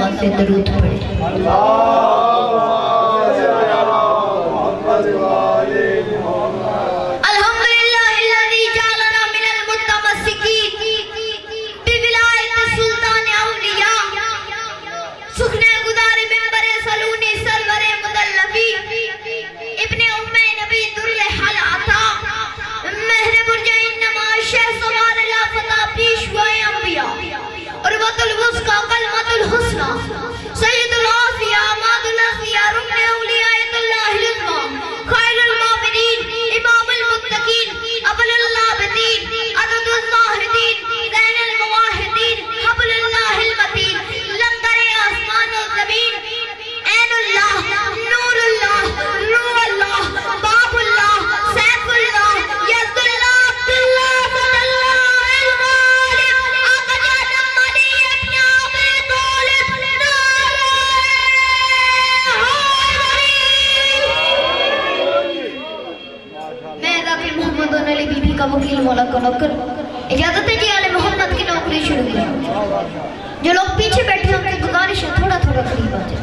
نماز سے درود پڑھے. اجازت ہے جی آل محمد کی نوکری شروع کی. جو لوگ پیچھے بیٹھے ہیں ان کی گزارش ہے تھوڑا تھوڑا قریب آ جائے.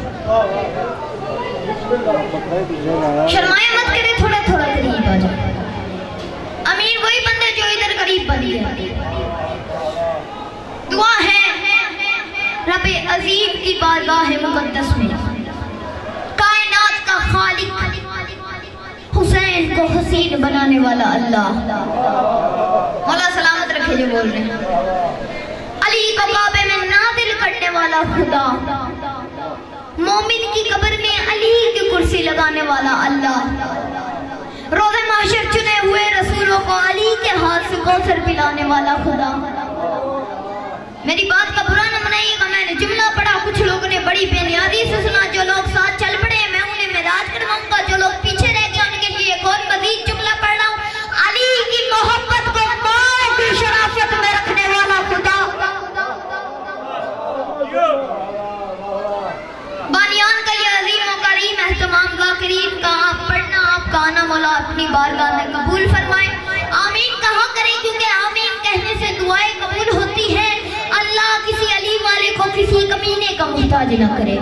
شرمائے مت کرے, تھوڑا تھوڑا قریب آ جائے. امیر وہی بندے جو ادھر قریب بنی ہے. دعا ہے رب عظیم کی بارگاہ مقدس میں, کائنات کا خالق حسین کو حسین بنانے والا اللہ مولا سلامت رکھے جو بول رہے ہیں. علی کو کعبے میں نازل کرنے والا خدا, مومن کی قبر میں علی کی کرسی لگانے والا اللہ, روز محشر چنے ہوئے رسولوں کو علی کے ہاتھ سے کوثر پلانے والا خدا. میری بات کا برا نہ منائیے گا, میں نے جملہ پڑھا, کچھ لوگوں نے بڑی بے نیازی سے سنا. جو لوگ ساتھ چل پڑے میں انہیں معراج کرواؤں گا, جو لوگ پیچھے رہ گئے ان کے لیے ایک اور مزید جملہ پڑھ رہا ہوں. علی کی محبت کو ماں کی شرافت میں رکھنے والا خدا, بانیان کا یہ عظیم و کریم اہتمام کا کریم کا آپ پڑھنا, آپ کا آنا مولا اپنی بارگاہ میں قبول فرمائے. آمین کہا کریں کیونکہ آمین کہنے سے دعائیں قبول ہوتی ہے. اللہ کسی علی والے کو کسی کمینے کا محتاج نہ کرے.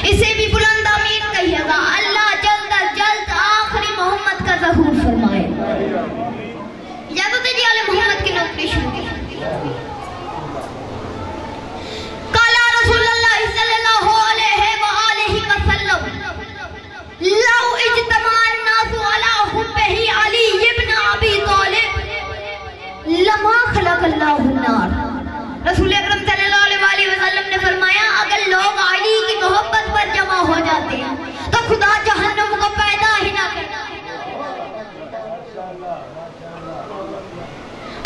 اسے بھی بلند آمین کہیے گا. اللہ جلد از جلد آخری محمد کا ظہور فرمائے. اجازت ہے جی آل محمد کی نوکری شروع کی. قال رسول اللہ صلی اللہ علیہ وآلہ وسلم لو اجتماع الناس علی حبہ علی ابن ابی طالب لما خلق اللہ النار. رسول اکرم صلی اللہ علیہ وسلم نے فرمایا اگر لوگ علی کی محبت پر جمع ہو جاتے ہیں تو خدا جہنم کو پیدا ہی نہ کرتا.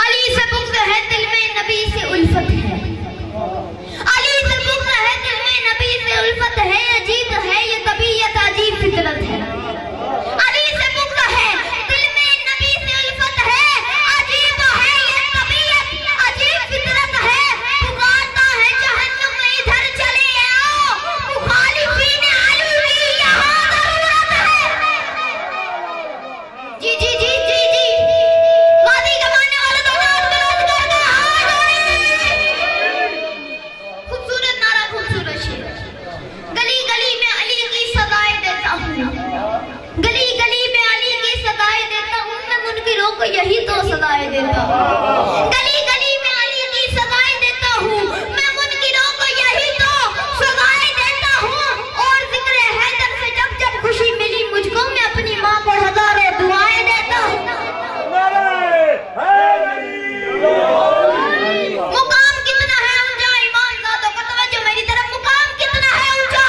علی سے بغض ہے دل میں نبی سے الفت ہے, علی سے بغض ہے دل میں نبی سے الفت ہے. عجیب ہے یہ طبیعت عجیب فطرت ہے. علی سے بغض ہے دل میں نبی سے الفت ہے. عجیب ہے یہ طبیعت عجیب فطرت ہے. پکارتا ہے جہنم میں ادھر چلے آؤ, مخالفین علی کی یہاں ضرورت ہے. جی جی جی جی جی وادی کمانے والا تو ناز برات کرنا خوبصورت نعرہ, خوبصورت شیر. گلی گلی میں علی کی صدائے دیتا ہوں, گلی گلی میں علی کی صدائے دیتا ہوں, میں منکروں کو یہی تو صدائے دیتا ہوں. گلی گلی میں علی کی صدائے دیتا ہوں, میں منکروں کو یہی تو صدائے دیتا ہوں. اور ذکر حیدر سے جب جب خوشی ملی مجھ کو, میں اپنی ماں کو ہزاروں دعائیں دیتا ہوں. مقام کتنا ہے اونچا امام زادوں کا, توجہ میری طرف, مقام کتنا ہے اونچا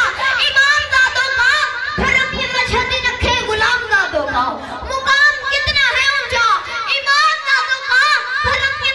امام زادوں کا, پھر اپنے مشہد رکھے غلام زادوں کا. مقام کتنا ہے اونچا امام زادوں کا, پھر اپنے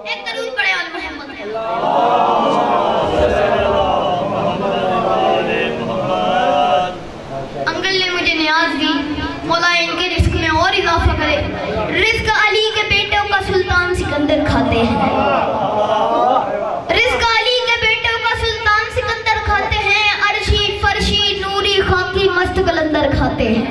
ایک درود پڑھے آل محمد کے انگل نے مجھے نیاز دی، مولا ان کے رزق میں اور اضافہ کرے۔ رزق علی کے بیٹوں کا سلطان سکندر کھاتے ہیں، رزق علی کے بیٹوں کا سلطان سکندر کھاتے ہیں، عرشی فرشی نوری خاکی مست قلندر کھاتے ہیں۔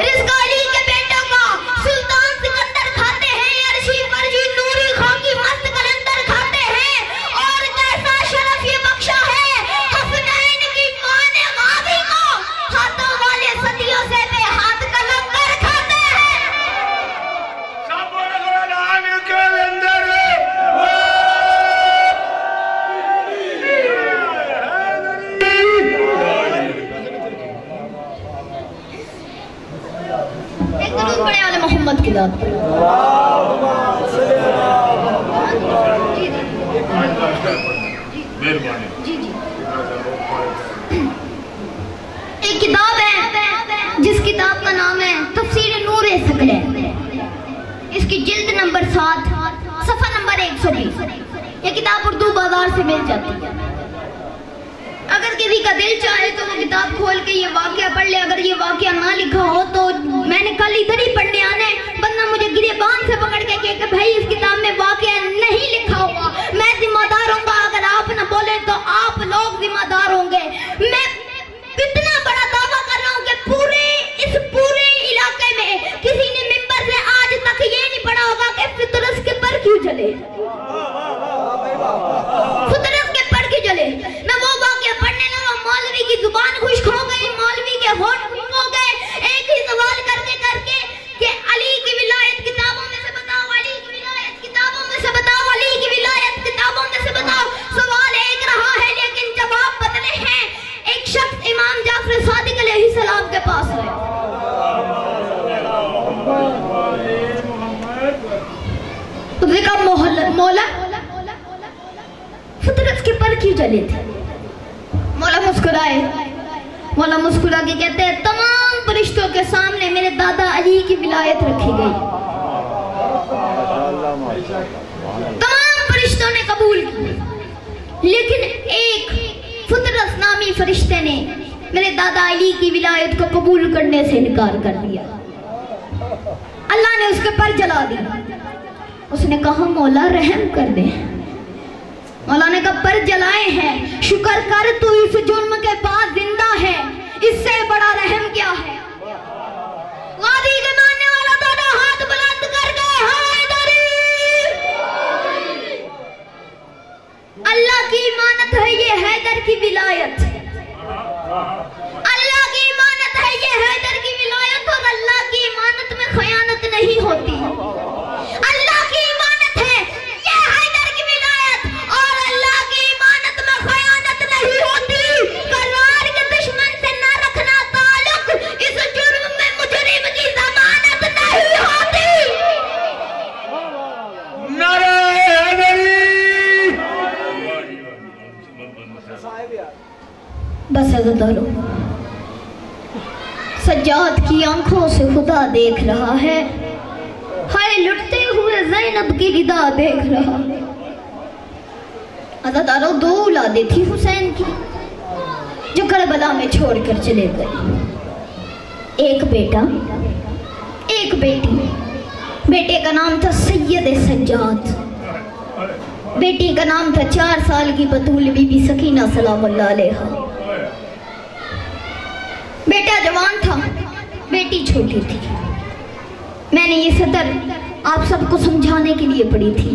رزق علی کے بیٹوں کا سلطان سکندر کھاتے ہیں، عرشی فرشی نوری خاکی مست قلندر کھاتے ہیں۔ اور کیسا شرف یہ بخشا ہے حسنین کی ماں نے غازی کو، ہاتھوں والے صدیوں سے بے ہاتھ قلندر کھاتے ہیں۔ سب قرآن قلندر ایک درود پڑھے آل محمد کی ذات پر۔ جی جی ایک کتاب ہے جس کتاب کا نام ہے تفسیر نور ثقلین، اس کی جلد نمبر 7 صفحہ نمبر 120۔ یہ کتاب اردو بازار سے مل جاتی ہے، اگر کسی کا دل چاہے تو وہ کتاب کھول کے یہ واقعہ پڑھ لے۔ اگر یہ واقعہ نہ لکھا ہو تو میں نے کل ادھر ہی پڑھنے آنا ہے، بندہ مجھے گریبان سے پکڑ کے کہے کہ بھائی اس کتاب میں واقعہ نہیں لکھا ہوا، میں ذمہ دار ہوں گا۔ اگر آپ نہ بولیں تو آپ لوگ ذمہ دار ہوں گے۔ میں اتنا بڑا دعویٰ کر رہا ہوں کہ اس پورے علاقے میں کسی نے ممبر سے آج تک یہ نہیں پڑھا ہوگا کہ فطرت کے پر کیوں جلے، فطرت کے پر کیوں جلے۔ میں وہ واقعہ پڑھنے لگا، مولوی کی زبان خشک ہو گئی، مولوی کے ہونٹ خشک ہو گئے، ایک ہی سوال کر کے کہ علی کی ولایت کتابوں میں سے بتاؤ، علی کی ولایت کتابوں میں سے بتاؤ، علی کی ولایت کتابوں میں سے بتاؤ۔ سوال ایک رہا ہے لیکن جواب بدلے ہیں۔ ایک شخص امام جعفر صادق علیہ السلام کے پاس ہے، تو نے کہا مولا فطرت کے پر کیوں جلے تھے؟ مولا مسکرائے، مولا مسکرا کے کہتے ہیں تمام فرشتوں کے سامنے میرے دادا علی کی ولایت رکھی گئی، تمام فرشتوں نے قبول کی، لیکن ایک فطرت نامی فرشتے نے میرے دادا علی کی ولایت کو قبول کرنے سے انکار کر دیا۔ اللہ نے اس کے پر جلا دیا۔ اس نے کہا مولا رحم کر دے۔ مولا نے کہا پر جلائے ہیں، شکر کر تو اس جرم کے بعد زندہ ہے، اس سے بڑا رحم کیا ہے؟ غازی کے ماننے والا دونوں ہاتھ بلند کر کے حیدری، اللہ کی امانت ہے یہ حیدر کی ولایت، اللہ کی امانت ہے یہ حیدر کی ولایت، اور اللہ کی امانت میں خیانت نہیں ہوتی۔ اللہ کی امانت ہے یہ حیدر کی ولایت، اور اللہ کی امانت میں خیانت نہیں ہوتی۔ قرار کے دشمن سے نہ رکھنا تعلق، اس جرم میں مجرم کی ضمانت نہیں ہوتی۔ نعرہ حیدری۔ بس عزتدارو، سجاد کی آنکھوں سے خدا دیکھ رہا ہے، ہائے لٹتے ہوئے زینب کی ردا دیکھ رہا ہے۔ عزتدارو، 2 اولادیں تھی حسین کی جو کربلا میں چھوڑ کر چلے گئے، ایک بیٹا ایک بیٹی۔ بیٹے کا نام تھا سید سجاد، بیٹی کا نام تھا 4 سال کی بطول بی بی سکینہ سلام اللہ علیہا۔ بیٹا جوان تھا، بیٹی چھوٹی تھی۔ میں نے یہ سطر آپ سب کو سمجھانے کے لیے پڑھی تھی۔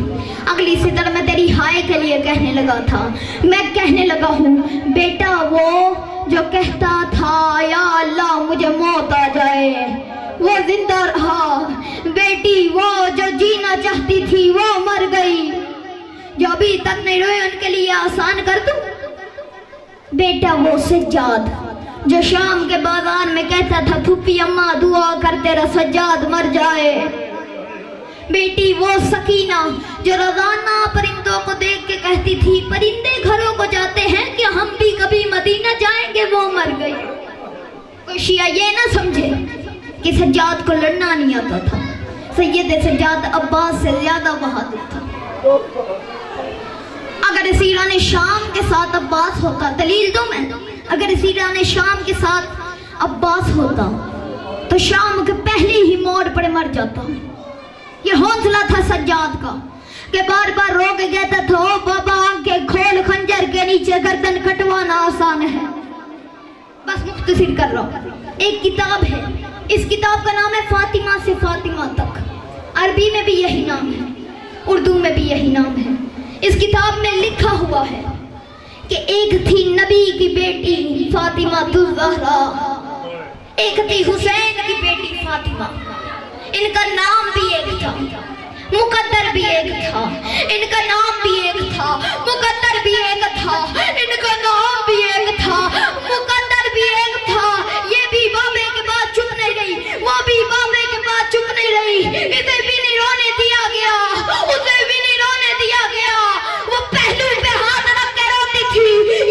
اگلی سطر میں تیری ہائے کے لیے کہنے لگا تھا، میں کہنے لگا ہوں بیٹا وہ جو کہتا تھا یا اللہ مجھے موت آ جائے وہ زندہ رہا، بیٹی وہ جو جینا چاہتی تھی وہ مر گئی، جو ابھی تک نہیں روئے ان کے لیے آسان کر دوں۔ بیٹا وہ سجاد جو شام کے بازار میں کہتا تھا پھوپھی اماں دعا کر تیرا سجاد مر جائے۔ بیٹی وہ سکینہ جو روزانہ پرندوں کو دیکھ کے کہتی تھی پرندے گھروں کو جاتے ہیں کہ ہم بھی کبھی مدینہ جائیں گے، وہ مر گئی۔ کوئی شیعہ یہ نہ سمجھے کہ سجاد کو لڑنا نہیں آتا تھا، سید سجاد عباس سے زیادہ بہادر تھا۔ اگر اسیران شام کے ساتھ عباس ہوتا، دلیل دوں میں، اگر اسیران شام کے ساتھ عباس ہوتا تو شام کے پہلے ہی موڑ پر مر جاتا۔ یہ حوصلہ تھا سجاد کا کہ بار بار رو کے کہتا تھا، او بابا آنکھیں کھول، خنجر کے نیچے گردن کٹوانا آسان ہے۔ بس مختصر کر رہا ہوں۔ ایک کتاب ہے، اس کتاب کا نام ہے فاطمہ سے فاطمہ تک۔ عربی میں بھی یہی نام ہے، اردو میں بھی یہی نام ہے۔ اس کتاب میں لکھا ہوا ہے کہ ایک تھی نبی کی بیٹی فاطمہ الزہرا، ایک تھی حسین کی بیٹی فاطمہ۔ ان کا نام بھی ایک تھا، مقدر بھی ایک تھا۔ ان کا نام بھی ایک تھا، مقدر بھی ایک تھا۔ ان کا نام بھی ایک تھا، مقدر بھی ایک تھا۔ یہ بھی بابے کے بعد چپ نہیں رہی، وہ بھی بابے کے بعد چپ نہیں رہی۔ اسے بھی نہیں رونے دیا گیا، اسے بھی نہیں رونے دیا گیا۔ وہ پہلو پہ ہاتھ رکھ کے روتی تھی،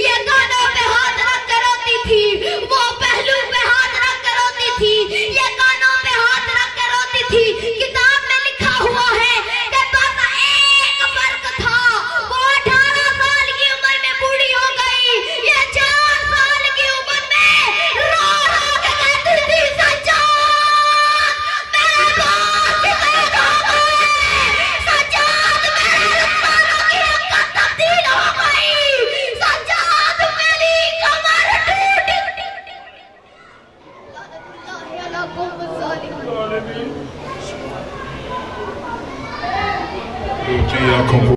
یہ کانوں پہ ہاتھ رکھ کے روتی تھی۔ وہ پہلو پہ ہاتھ رکھ کے روتی تھی، یہ کانوں پہ ہاتھ رکھ کے روتی تھی۔ کتاب میں لکھا ہوا ہے کہ بس ایک فرق تھا، وہ 18 سال کی عمر میں بوڑھی ہو گئی، یہ 4 سال کی عمر میں رو رو کے کہتی تھی، سجاد میرے باپ کسے کھا گئے، سجاد میرے رخساروں کی رنگت تبدیل ہو گئی، سجاد میری کمر ٹوٹ گئی۔ آنکھوں کو